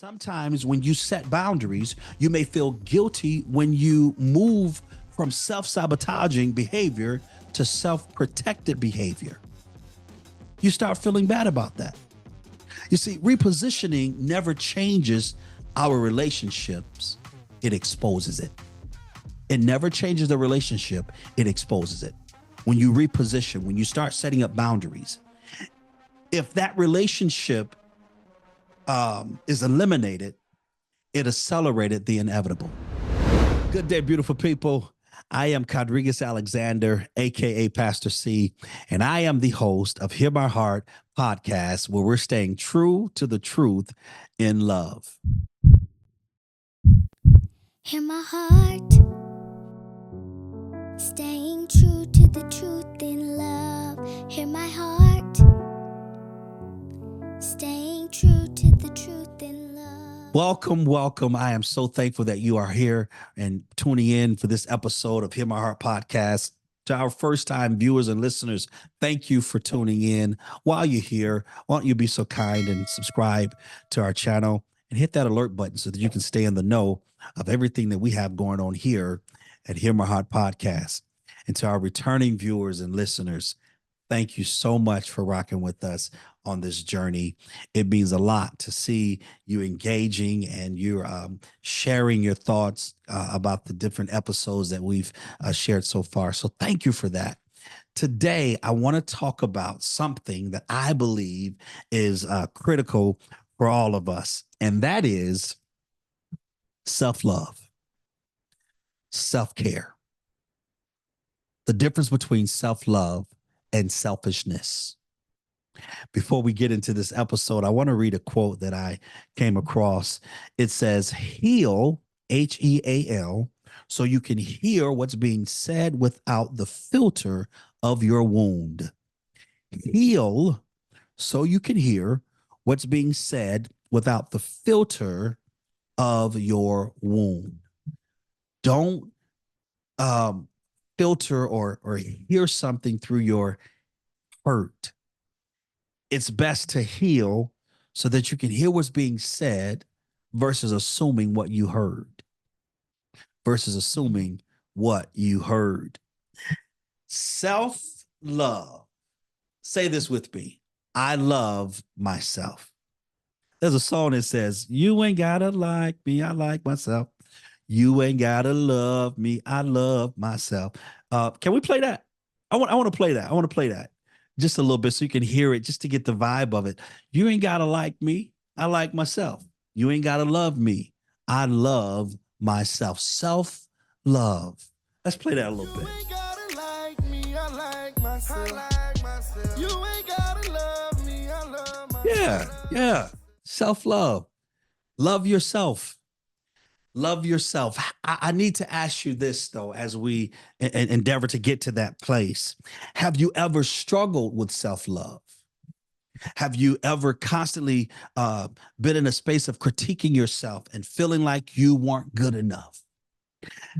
Sometimes when you set boundaries, you may feel guilty when you move from self-sabotaging behavior to self-protected behavior. You start feeling bad about that. You see, repositioning never changes our relationships, it exposes it. It never changes the relationship, it exposes it. When you reposition, when you start setting up boundaries, if that relationship is eliminated, it accelerated the inevitable. Good day, beautiful people. I am Rodriguez Alexander, aka Pastor C, and I am the host of Hear My Heart podcast, where we're staying true to the truth in love. Hear my heart, staying true to the truth in love. Hear my heart, staying true to the truth in love. Welcome, welcome. I am so thankful that you are here and tuning in for this episode of Hear My Heart podcast. To our first-time viewers and listeners, thank you for tuning in. While you're here, why don't you be so kind and subscribe to our channel and hit that alert button so that you can stay in the know of everything that we have going on here at Hear My Heart podcast. And to our returning viewers and listeners, thank you so much for rocking with us on this journey. It means a lot to see you engaging and you're sharing your thoughts about the different episodes that we've shared so far. So thank you for that. Today, I want to talk about something that I believe is critical for all of us, and that is self-love, self-care. The difference between self-love and selfishness. Before we get into this episode, I want to read a quote that I came across. It says, heal, Heal, so you can hear what's being said without the filter of your wound. Heal, so you can hear what's being said without the filter of your wound. Don't filter or hear something through your hurt. It's best to heal so that you can hear what's being said versus assuming what you heard. Self-love. Say this with me. I love myself. There's a song that says, you ain't gotta like me, I like myself. You ain't gotta love me, I love myself. Can we play that? I want to play that. I want to play that just a little bit so you can hear it, just to get the vibe of it. You ain't gotta like me, I like myself. You ain't gotta love me, I love myself. Self-love. Let's play that a little bit. You ain't gotta like me, I like myself. You ain't gotta love me, I love myself. Yeah. Self-love. Love yourself. Love yourself. I need to ask you this, though, as we endeavor to get to that place. Have you ever struggled with self-love? Have you ever constantly been in a space of critiquing yourself and feeling like you weren't good enough?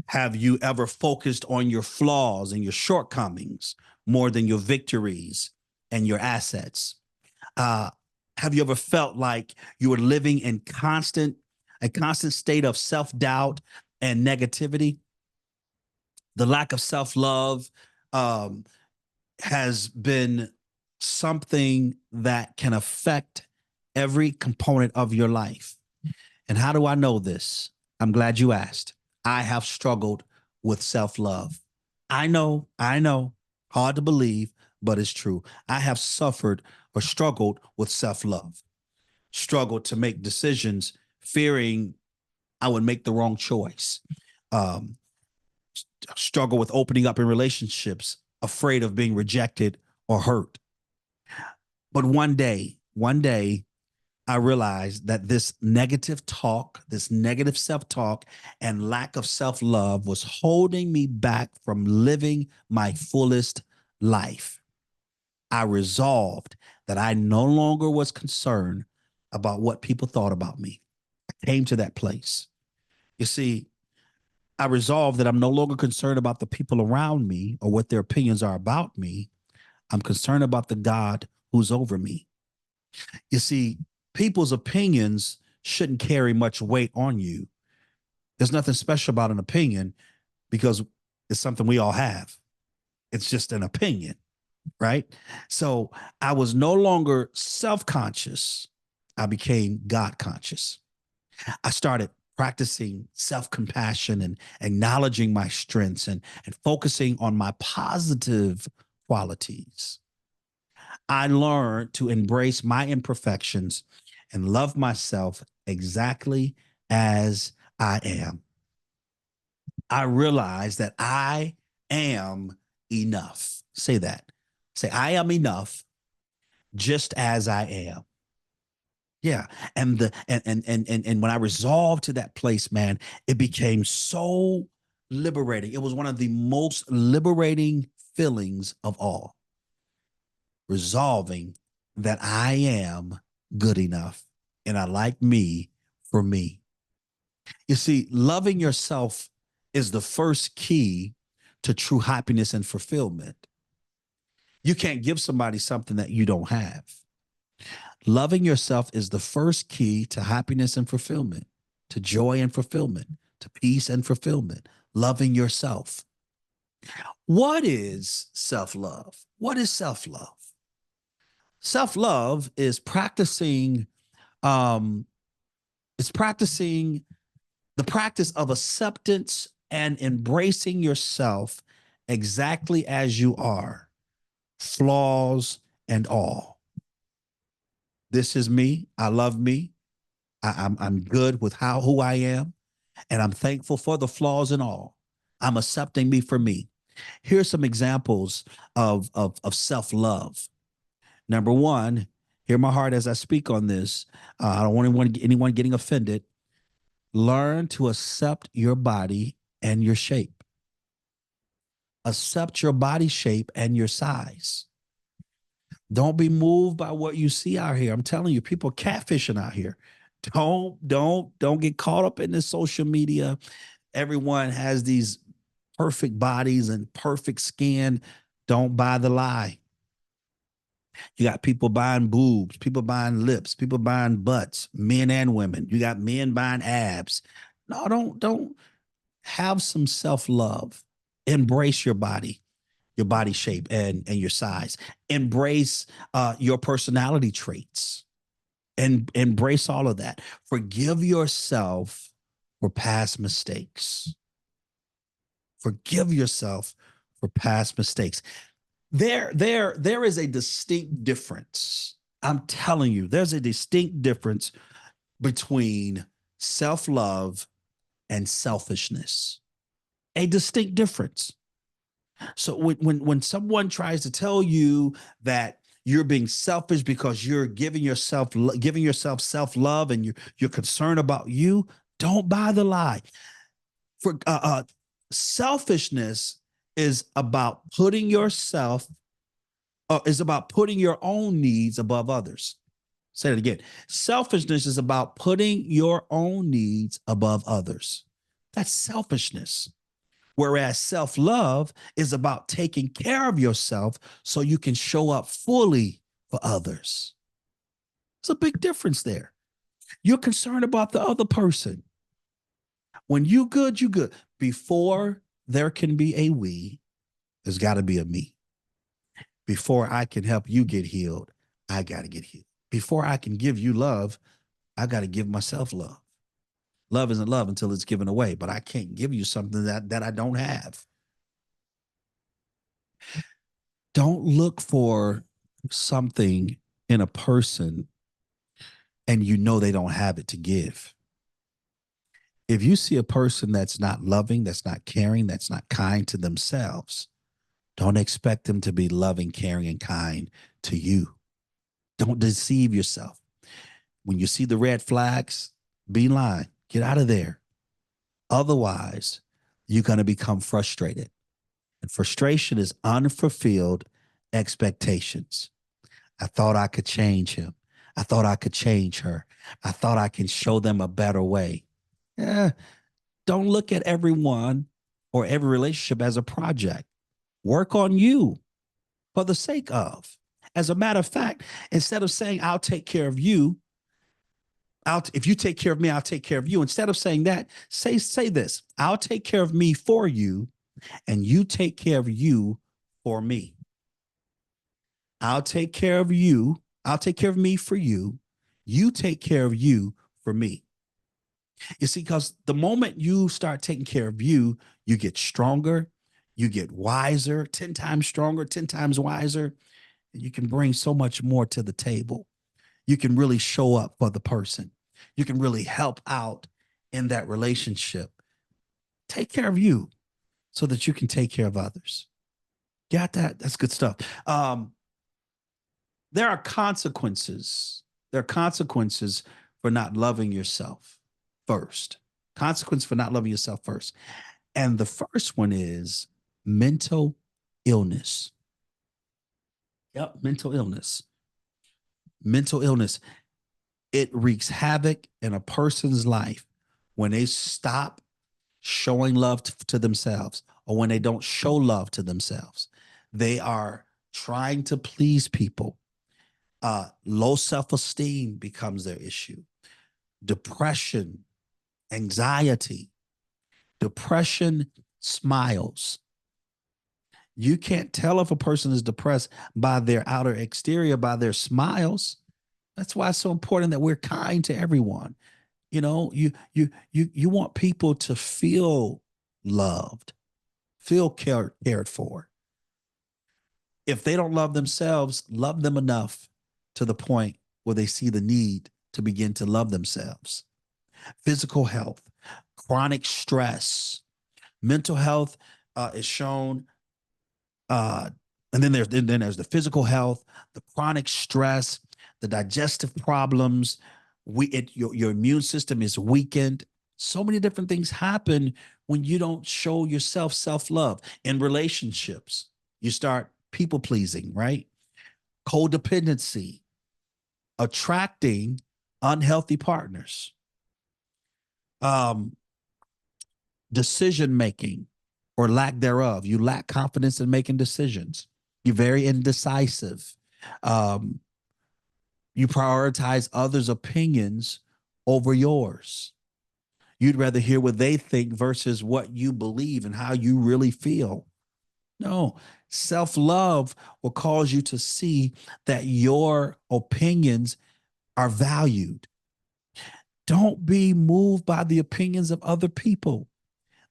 Have you ever focused on your flaws and your shortcomings more than your victories and your assets? Have you ever felt like you were living in a constant state of self-doubt and negativity? The lack of self-love has been something that can affect every component of your life. And how do I know this? I'm glad you asked. I have struggled with self-love. I know, hard to believe, but it's true. I have suffered or struggled with self-love, struggled to make decisions fearing I would make the wrong choice, struggle with opening up in relationships, afraid of being rejected or hurt. But one day, I realized that this negative talk, this negative self-talk and lack of self-love was holding me back from living my fullest life. I resolved that I no longer was concerned about what people thought about me. I came to that place. You see, I resolved that I'm no longer concerned about the people around me or what their opinions are about me. I'm concerned about the God who's over me. You see, people's opinions shouldn't carry much weight on you. There's nothing special about an opinion because it's something we all have. It's just an opinion, right? So I was no longer self-conscious. I became God conscious. I started practicing self-compassion and acknowledging my strengths and focusing on my positive qualities. I learned to embrace my imperfections and love myself exactly as I am. I realized that I am enough. Say that. Say, I am enough just as I am. Yeah. And when I resolved to that place, man, it became so liberating. It was one of the most liberating feelings of all. Resolving that I am good enough and I like me for me. You see, loving yourself is the first key to true happiness and fulfillment. You can't give somebody something that you don't have. Loving yourself is the first key to happiness and fulfillment, to joy and fulfillment, to peace and fulfillment. Loving yourself. What is self love? What is self love? Self love is um, practicing the practice of acceptance and embracing yourself exactly as you are, flaws and all. This is me. I love me. I'm good with who I am, and I'm thankful for the flaws and all. I'm accepting me for me. Here's some examples of self love. Number one, hear my heart as I speak on this. I don't want anyone getting offended. Learn to accept your body and your shape. Accept your body shape and your size. Don't be moved by what you see out here. I'm telling you, people catfishing out here. Don't get caught up in this social media. Everyone has these perfect bodies and perfect skin. Don't buy the lie. You got people buying boobs, people buying lips, people buying butts, men and women. You got men buying abs. No, don't have some self-love. Embrace your body shape and your size. Embrace your personality traits and embrace all of that. Forgive yourself for past mistakes. Forgive yourself for past mistakes. There is a distinct difference. I'm telling you, there's a distinct difference between self-love and selfishness. A distinct difference. So when someone tries to tell you that you're being selfish because you're giving yourself self-love and you're concerned about you, don't buy the lie. For selfishness is about putting yourself is about putting your own needs above others. Say it again. Selfishness is about putting your own needs above others. That's selfishness. Whereas self-love is about taking care of yourself so you can show up fully for others. There's a big difference there. You're concerned about the other person. When you good, you good. Before there can be a we, there's got to be a me. Before I can help you get healed, I got to get healed. Before I can give you love, I got to give myself love. Love isn't love until it's given away, but I can't give you something that I don't have. Don't look for something in a person and you know they don't have it to give. If you see a person that's not loving, that's not caring, that's not kind to themselves, don't expect them to be loving, caring, and kind to you. Don't deceive yourself. When you see the red flags, be lying. Get out of there. Otherwise, you're going to become frustrated. And frustration is unfulfilled expectations. I thought I could change him. I thought I could change her. I thought I can show them a better way. Don't look at everyone or every relationship as a project. Work on you for the sake of. As a matter of fact, instead of saying, I'll take care of you, If you take care of me, I'll take care of you. Instead of saying that, say this. I'll take care of me for you, and you take care of you for me. I'll take care of you. I'll take care of me for you. You take care of you for me. You see, because the moment you start taking care of you, you get stronger, you get wiser, 10 times stronger, 10 times wiser. And you can bring so much more to the table. You can really show up for the person. You can really help out in that relationship. Take care of you so that you can take care of others. Got that? That's good stuff. There are consequences. There are consequences for not loving yourself first. Consequence for not loving yourself first. And the first one is mental illness. Yep, mental illness. Mental illness. It wreaks havoc in a person's life when they stop showing love to themselves, or when they don't show love to themselves. They are trying to please people. Low self-esteem becomes their issue. Depression, anxiety. Depression smiles. You can't tell if a person is depressed by their outer exterior, by their smiles. That's why it's so important that we're kind to everyone. You know, you want people to feel loved, feel cared for. If they don't love themselves, love them enough to the point where they see the need to begin to love themselves. Physical health, chronic stress, mental health is shown. And then there's the physical health, the chronic stress, the digestive problems. Your immune system is weakened. So many different things happen when you don't show yourself self-love. In relationships, you start people pleasing, right? Codependency, attracting unhealthy partners, decision making or lack thereof. You lack confidence in making decisions. You're very indecisive. You prioritize others' opinions over yours. You'd rather hear what they think versus what you believe and how you really feel. No, self-love will cause you to see that your opinions are valued. Don't be moved by the opinions of other people.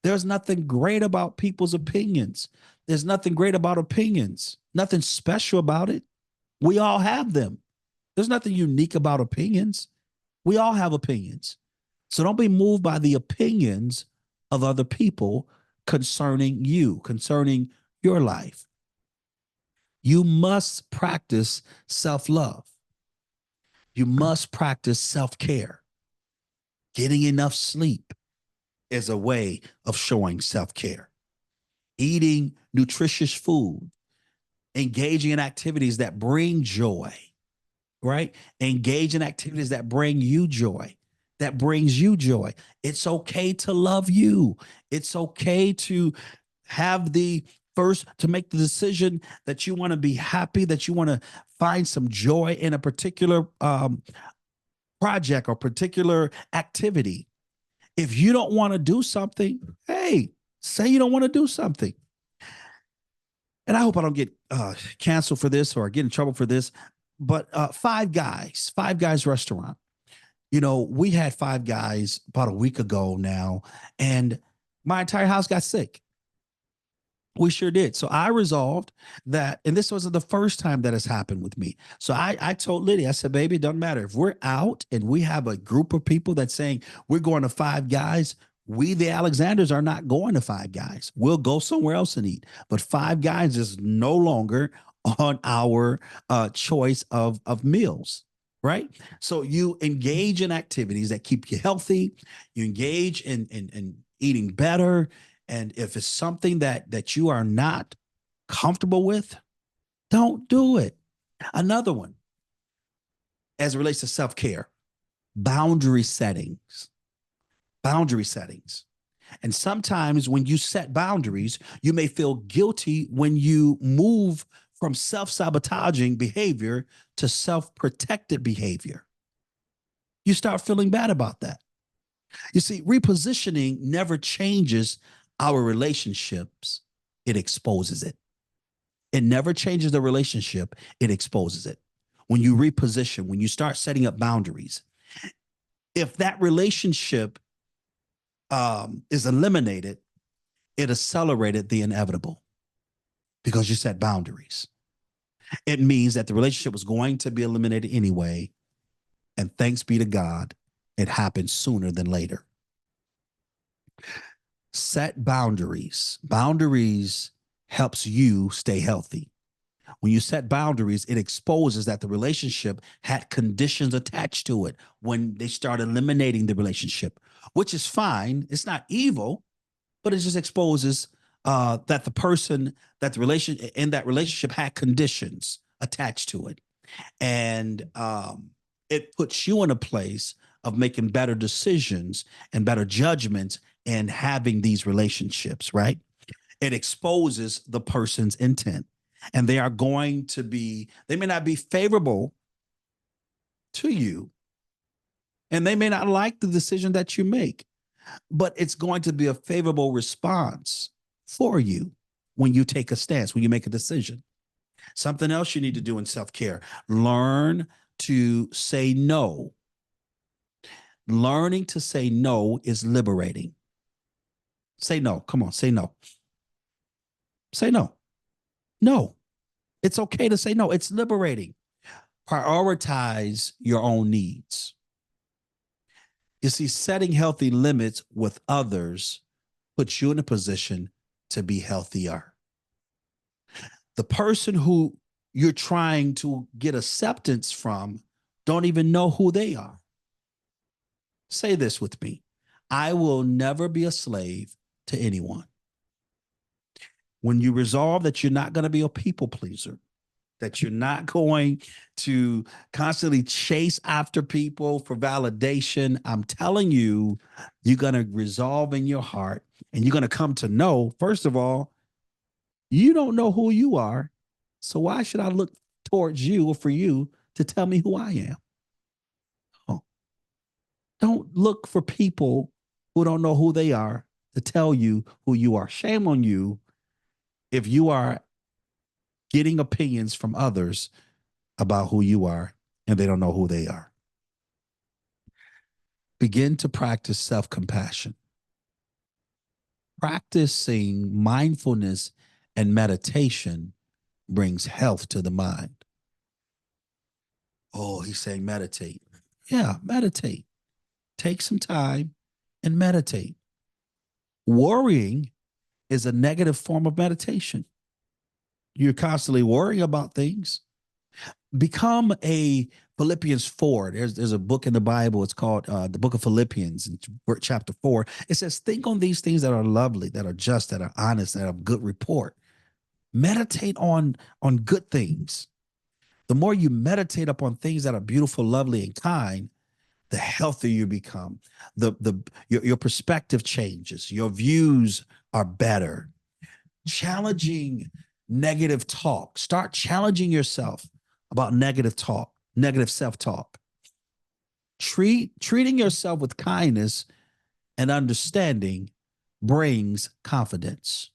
There's nothing great about people's opinions. There's nothing great about opinions, nothing special about it. We all have them. There's nothing unique about opinions. We all have opinions. So don't be moved by the opinions of other people concerning you, concerning your life. You must practice self-love. You must practice self-care. Getting enough sleep is a way of showing self-care. Eating nutritious food, engaging in activities that bring joy, right? Engage in activities that bring you joy, that brings you joy. It's okay to love you. It's okay to have the first to make the decision that you want to be happy, that you want to find some joy in a particular project or particular activity. If you don't want to do something, hey, say you don't want to do something. And I hope I don't get canceled for this or get in trouble for this, but Five Guys restaurant. You know, we had Five Guys about a week ago now, and my entire house got sick. We sure did. So I resolved that, and this wasn't the first time that has happened with me. So I told Lydia, I said, baby, it doesn't matter. If we're out and we have a group of people that's saying we're going to Five Guys, we, the Alexanders, are not going to Five Guys. We'll go somewhere else and eat. But Five Guys is no longer on our choice of meals, right? So you engage in activities that keep you healthy. You engage in eating better. And if it's something that you are not comfortable with, don't do it. Another one, as it relates to self-care, boundary settings. Boundary settings. And sometimes when you set boundaries, you may feel guilty when you move from self-sabotaging behavior to self-protected behavior. You start feeling bad about that. You see, repositioning never changes our relationships, it exposes it. It never changes the relationship, it exposes it. When you reposition, when you start setting up boundaries, if that relationship is eliminated, it accelerated the inevitable because you set boundaries. It means that the relationship was going to be eliminated anyway. And thanks be to God, it happened sooner than later. Set boundaries. Boundaries helps you stay healthy. When you set boundaries, it exposes that the relationship had conditions attached to it when they start eliminating the relationship, which is fine. It's not evil, but it just exposes that the person that the relation in that relationship had conditions attached to it, and it puts you in a place of making better decisions and better judgments and having these relationships. Right? It exposes the person's intent, and they are going to be. They may not be favorable to you, and they may not like the decision that you make, but it's going to be a favorable response for you when you take a stance, when you make a decision. Something else you need to do in self care: learn to say no. Learning to say no is liberating. Say no. Come on, say no. Say no. No. It's okay to say no. It's liberating. Prioritize your own needs. You see, setting healthy limits with others puts you in a position to be healthier. The person who you're trying to get acceptance from don't even know who they are. Say this with me: I will never be a slave to anyone. When you resolve that you're not going to be a people pleaser, that you're not going to constantly chase after people for validation, I'm telling you, you're going to resolve in your heart and you're going to come to know, first of all, you don't know who you are. So why should I look towards you or for you to tell me who I am? Oh, don't look for people who don't know who they are to tell you who you are. Shame on you if you are getting opinions from others about who you are and they don't know who they are. Begin to practice self compassion. Practicing mindfulness and meditation brings health to the mind. Oh, he's saying meditate. Yeah, meditate. Take some time and meditate. Worrying is a negative form of meditation. You're constantly worrying about things. Become a Philippians 4. There's a book in the Bible. It's called the book of Philippians, in chapter 4. It says, think on these things that are lovely, that are just, that are honest, that have good report. Meditate on good things. The more you meditate upon things that are beautiful, lovely, and kind, the healthier you become. Your perspective changes. Your views are better. Challenging negative talk. Start challenging yourself about negative talk, negative self-talk. Treating yourself with kindness and understanding brings confidence.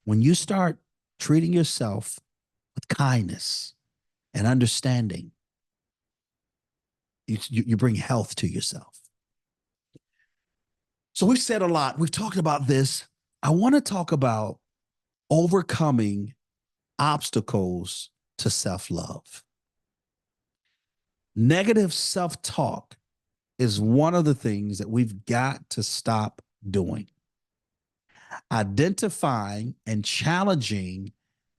When you start treating yourself with kindness and understanding, you bring health to yourself. So we've said a lot. We've talked about this. I want to talk about overcoming obstacles to self-love. Negative self-talk is one of the things that we've got to stop doing. Identifying and challenging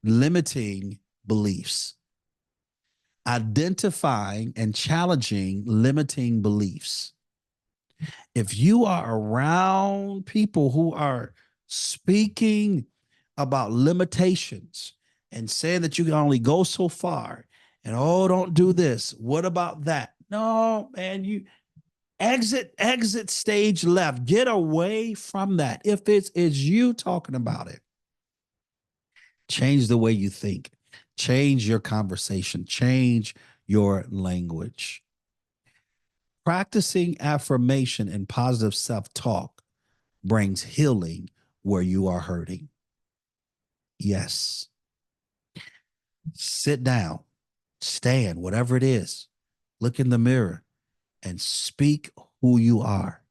limiting beliefs. Identifying and challenging limiting beliefs. If you are around people who are speaking about limitations and saying that you can only go so far, and oh, don't do this, what about that? No, man, you exit stage left. Get away from that. If it's you talking about it, change the way you think, change your conversation, change your language. Practicing affirmation and positive self-talk brings healing where you are hurting. Yes. Sit down, stand, whatever it is, look in the mirror and speak who you are.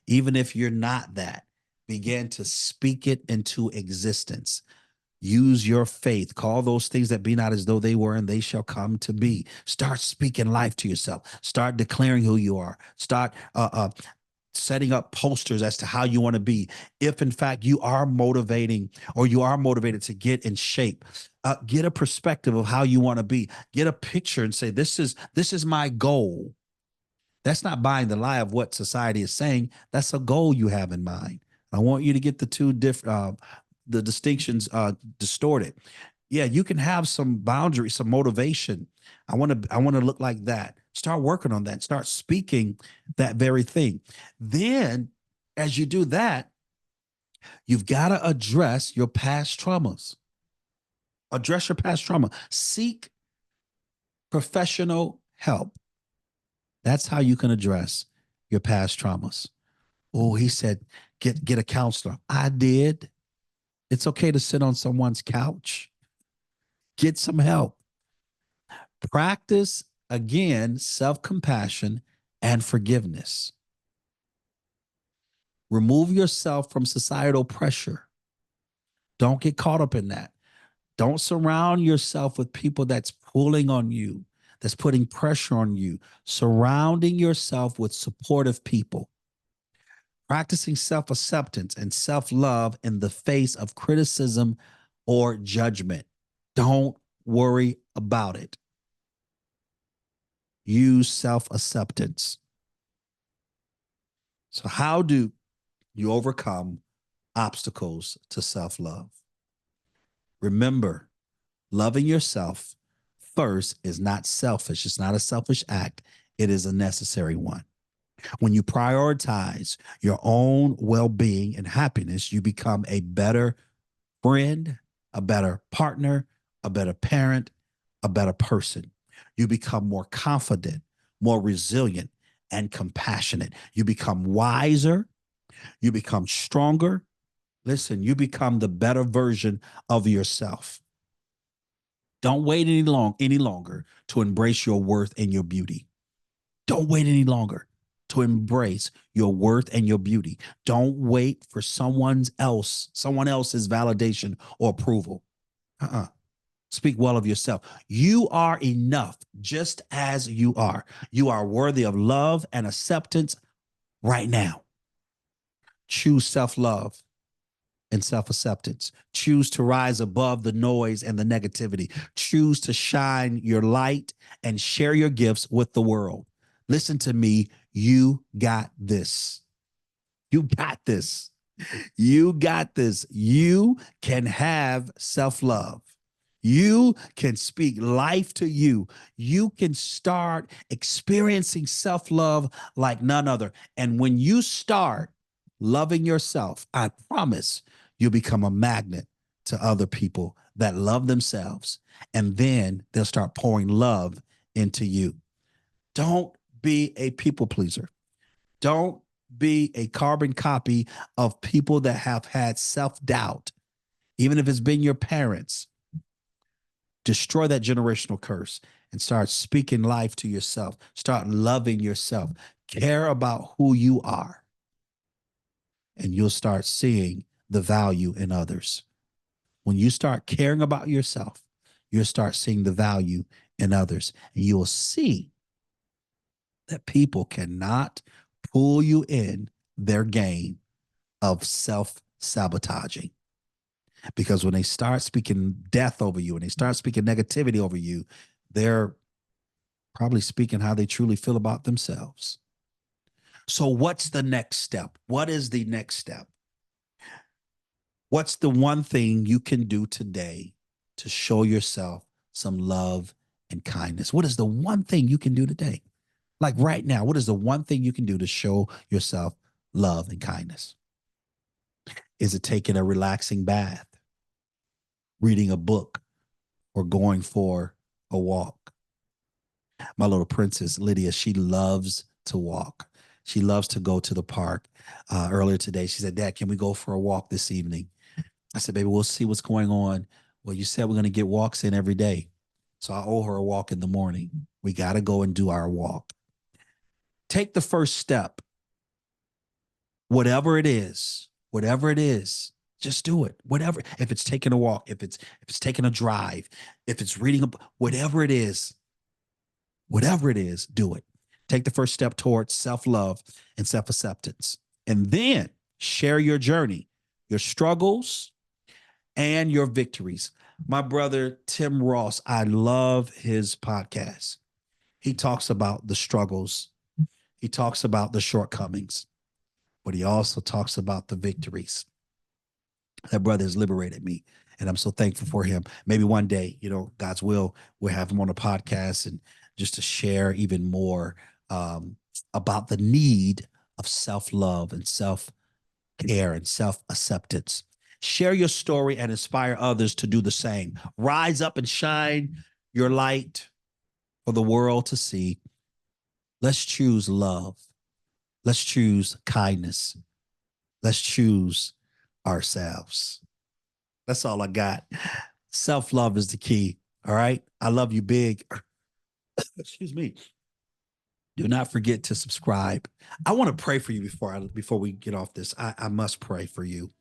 Even if you're not that, begin to speak it into existence. Use your faith. Call those things that be not as though they were, and they shall come to be. Start speaking life to yourself. Start declaring who you are. Start setting up posters as to how you want to be. If in fact you are motivating or you are motivated to get in shape, get a perspective of how you want to be. Get a picture and say, this is my goal. That's not buying the lie of what society is saying. That's a goal you have in mind. I want you to get the two different, the distinctions distorted. Yeah, you can have some boundaries, some motivation. I want to look like that. Start working on that. Start speaking that very thing. Then, as you do that, you've got to address your past traumas. Address your past trauma. Seek professional help. That's how you can address your past traumas. Oh, he said, get a counselor. I did. It's okay to sit on someone's couch. Get some help. Practice, again, self-compassion and forgiveness. Remove yourself from societal pressure. Don't get caught up in that. Don't surround yourself with people that's pulling on you, that's putting pressure on you. Surrounding yourself with supportive people. Practicing self-acceptance and self-love in the face of criticism or judgment. Don't worry about it. Use self-acceptance. So how do you overcome obstacles to self-love? Remember, loving yourself first is not selfish. It's not a selfish act. It is a necessary one. When you prioritize your own well-being and happiness, you become a better friend, a better partner, a better parent, a better person. You become more confident, more resilient, and compassionate. You become wiser. You become stronger. Listen, you become the better version of yourself. Don't wait any longer to embrace your worth and your beauty. Don't wait any longer to embrace your worth and your beauty. Don't wait for someone else's validation or approval. Speak well of yourself. You are enough just as you are. You are worthy of love and acceptance right now. Choose self-love and self-acceptance. Choose to rise above the noise and the negativity. Choose to shine your light and share your gifts with the world. Listen to me. You got this. You got this. You got this. You can have self-love. You can speak life to you. You can start experiencing self-love like none other. And when you start loving yourself, I promise you'll become a magnet to other people that love themselves. And then they'll start pouring love into you. Don't be a people pleaser. Don't be a carbon copy of people that have had self-doubt, even if it's been your parents. Destroy that generational curse and start speaking life to yourself. Start loving yourself. Care about who you are. And you'll start seeing the value in others. When you start caring about yourself, you'll start seeing the value in others. And you will see that people cannot pull you in their game of self-sabotaging. Because when they start speaking death over you and they start speaking negativity over you, they're probably speaking how they truly feel about themselves. So what's the next step? What is the next step? What's the one thing you can do today to show yourself some love and kindness? What is the one thing you can do today? Like right now, what is the one thing you can do to show yourself love and kindness? Is it taking a relaxing bath, reading a book, or going for a walk? My little princess, Lydia, she loves to walk. She loves to go to the park. Earlier today, she said, Dad, can we go for a walk this evening? I said, baby, we'll see what's going on. Well, you said we're going to get walks in every day. So I owe her a walk in the morning. We got to go and do our walk. Take the first step. Whatever it is, just do it. Whatever. If it's taking a walk, if it's taking a drive, if it's reading a book, whatever it is, do it. Take the first step towards self-love and self-acceptance. And then share your journey, your struggles, and your victories. My brother, Tim Ross, I love his podcast. He talks about the struggles. He talks about the shortcomings, but he also talks about the victories. That brother has liberated me, and I'm so thankful for him. Maybe one day, God's will, we'll have him on a podcast and just to share even more about the need of self-love and self-care and self-acceptance. Share your story and inspire others to do the same. Rise up and shine your light for the world to see. Let's choose love. Let's choose kindness. Let's choose ourselves. That's all I got. Self-love is the key. All right. I love you big. Excuse me. Do not forget to subscribe. I want to pray for you before we get off this. I must pray for you.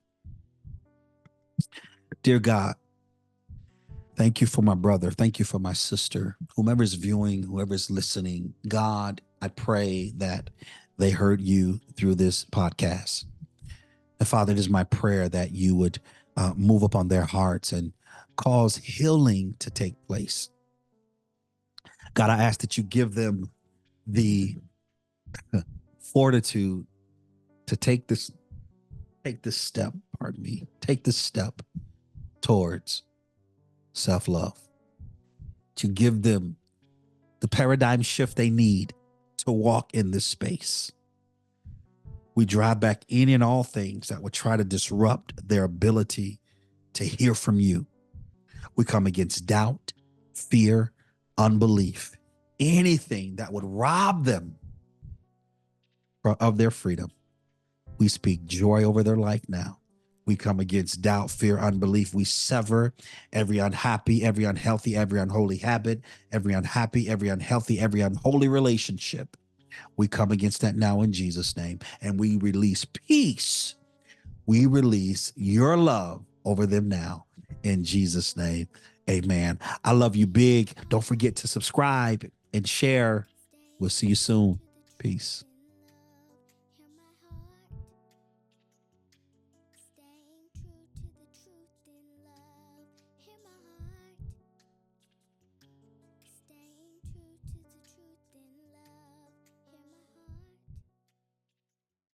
Dear God, thank you for my brother. Thank you for my sister. Whomever's viewing, whoever's listening, God, I pray that they heard you through this podcast. And Father, it is my prayer that you would move upon their hearts and cause healing to take place. God, I ask that you give them the fortitude to take this step towards self-love, to give them the paradigm shift they need to walk in this space. We drive back any and all things that would try to disrupt their ability to hear from you. We come against doubt, fear, unbelief, anything that would rob them of their freedom. We speak joy over their life now. We come against doubt, fear, unbelief. We sever every unhappy, every unhealthy, every unholy habit, every unhappy, every unhealthy, every unholy relationship. We come against that now in Jesus' name, and we release peace. We release your love over them now in Jesus' name. Amen. I love you big. Don't forget to subscribe and share. We'll see you soon. Peace.